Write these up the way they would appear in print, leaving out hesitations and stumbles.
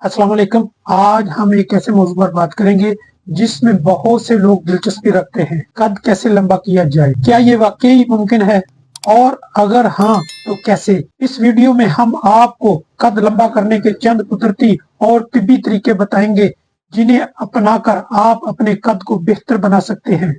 अस्सलाम वालेकुम। आज हम एक ऐसे मौजू पर बात करेंगे जिसमें बहुत से लोग दिलचस्पी रखते हैं। कद कैसे लंबा किया जाए, क्या ये वाकई मुमकिन है और अगर हाँ तो कैसे। इस वीडियो में हम आपको कद लंबा करने के चंद कुदरती और तिब्बी तरीके बताएंगे जिन्हें अपनाकर आप अपने कद को बेहतर बना सकते हैं।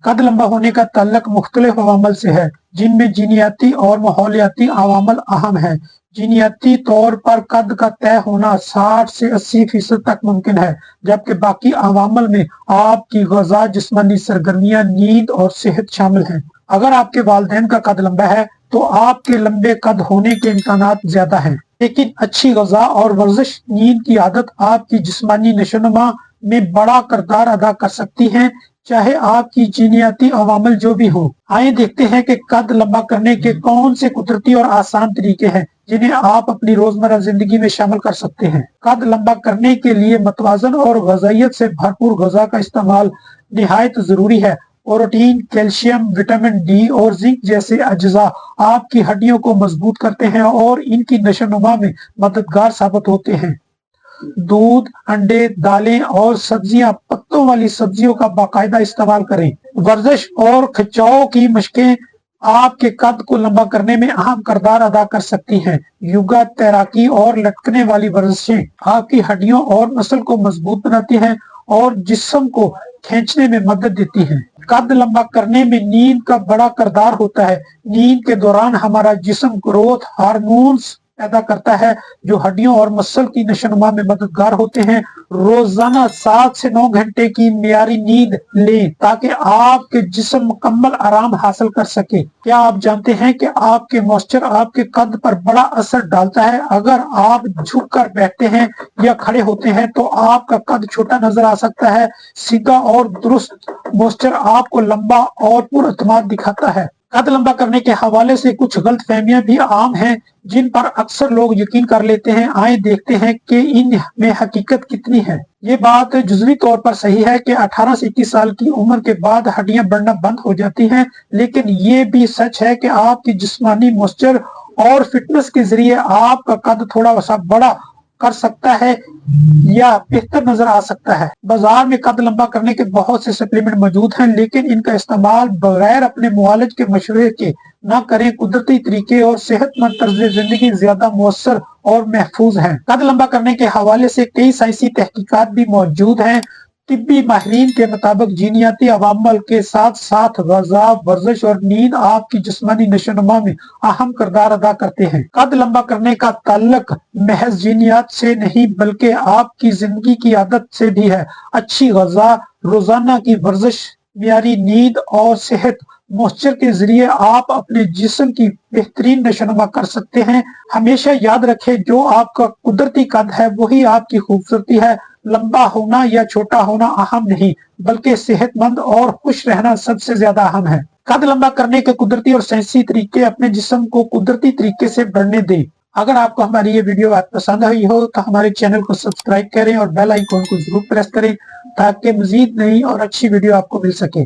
कद लंबा होने का ताल्लुक मुख्तलिफ अवामल से है, जिनमें जीनियाती और माहौलियाती अवामल अहम है। जीनियाती तौर पर कद का तय होना 60 से 80% तक मुमकिन है, जबकि बाकी अवामल में आपकी ग़िज़ा, जिस्मानी सरगर्मियां, नींद और सेहत शामिल हैं। अगर आपके वालिदैन का कद लंबा है तो आपके लंबे कद होने के इम्कानात ज्यादा हैं, लेकिन अच्छी ग़िज़ा और वर्जिश, नींद की आदत आपकी जिस्मानी नशोनुमा में बड़ा किरदार अदा कर सकती हैं, चाहे आपकी जीनियाती अवामल जो भी हो। आइए देखते हैं कि कद लंबा करने के कौन से कुदरती और आसान तरीके हैं जिन्हें आप अपनी रोजमर्रा जिंदगी में शामिल कर सकते हैं। कद लंबा करने के लिए मतवाजन और ग़िज़ाइयत से भरपूर ग़िज़ा का इस्तेमाल निहायत जरूरी है। प्रोटीन, कैल्शियम, विटामिन डी और जिंक जैसे अज्जा आपकी हड्डियों को मजबूत करते हैं और इनकी नशोनुमा में मददगार साबित होते हैं। दूध, अंडे, दालें और सब्जियां, पत्तों वाली सब्जियों का बाकायदा इस्तेमाल करें। वर्जिश और खिंचाव की मशकें आपके कद को लंबा करने में अहम किरदार अदा कर सकती हैं। योगा, तैराकी और लटकने वाली वर्जिशें आपकी हड्डियों और नस्ल को मजबूत बनाती हैं और जिस्म को खींचने में मदद देती हैं। कद लंबा करने में नींद का बड़ा किरदार होता है। नींद के दौरान हमारा जिस्म ग्रोथ हार्मोन्स पैदा करता है जो हड्डियों और मसल की नशोनुमा में मददगार होते हैं। रोजाना 7 से 9 घंटे की मियारी नींद लें ताकि आपके जिस्म मुकम्मल आराम हासिल कर सके। क्या आप जानते हैं कि आपके मॉइस्चर आपके कद पर बड़ा असर डालता है। अगर आप झुक कर बैठते हैं या खड़े होते हैं तो आपका कद छोटा नजर आ सकता है। सीधा और दुरुस्त मॉइस्चर आपको लंबा और पुरअतमाद दिखाता है। कद लंबा करने के हवाले से कुछ गलत फहमियां भी आम हैं जिन पर अक्सर लोग यकीन कर लेते हैं। आए देखते हैं कि इन में हकीकत कितनी है। ये बात जुज़वी तौर पर सही है कि 18 से 21 साल की उम्र के बाद हड्डियां बढ़ना बंद हो जाती हैं, लेकिन ये भी सच है कि आपकी जिस्मानी मॉइस्चर और फिटनेस के जरिए आपका कद थोड़ा सा बड़ा कर सकता है या बेहतर नजर आ सकता है। बाजार में कद लंबा करने के बहुत से सप्लीमेंट मौजूद हैं, लेकिन इनका इस्तेमाल बगैर अपने मुआलिज के मशवरे के ना करें। कुदरती तरीके और सेहतमंद तर्ज जिंदगी ज्यादा मौसर और महफूज हैं। कद लंबा करने के हवाले से कई साइंसी तहकीकात भी मौजूद हैं। तिब्बी माहिरीन के मुताबिक जीनियाती अवामल के साथ साथ ग़िज़ा, वर्जिश और नींद आपकी जिस्मानी नशोनुमा में अहम किरदार अदा करते हैं। कद लंबा करने का ताल्लुक महज जीनियात से नहीं बल्कि आपकी जिंदगी की आदत से भी है। अच्छी ग़िज़ा, रोजाना की वर्जिश, मियारी नींद और सेहत मॉइस्चर के जरिए आप अपने जिस्म की बेहतरीन नशोनुमा कर सकते हैं। हमेशा याद रखें, जो आपका कुदरती कद है वही आपकी खूबसूरती है। लंबा होना या छोटा होना अहम नहीं, बल्कि सेहतमंद और खुश रहना सबसे ज्यादा अहम है। कद लंबा करने के कुदरती और साइंसी तरीके अपने जिस्म को कुदरती तरीके से बढ़ने दें। अगर आपको हमारी ये वीडियो पसंद आई हो तो हमारे चैनल को सब्सक्राइब करें और बेल आइकॉन को जरूर प्रेस करें ताकि मजीद नई और अच्छी वीडियो आपको मिल सके।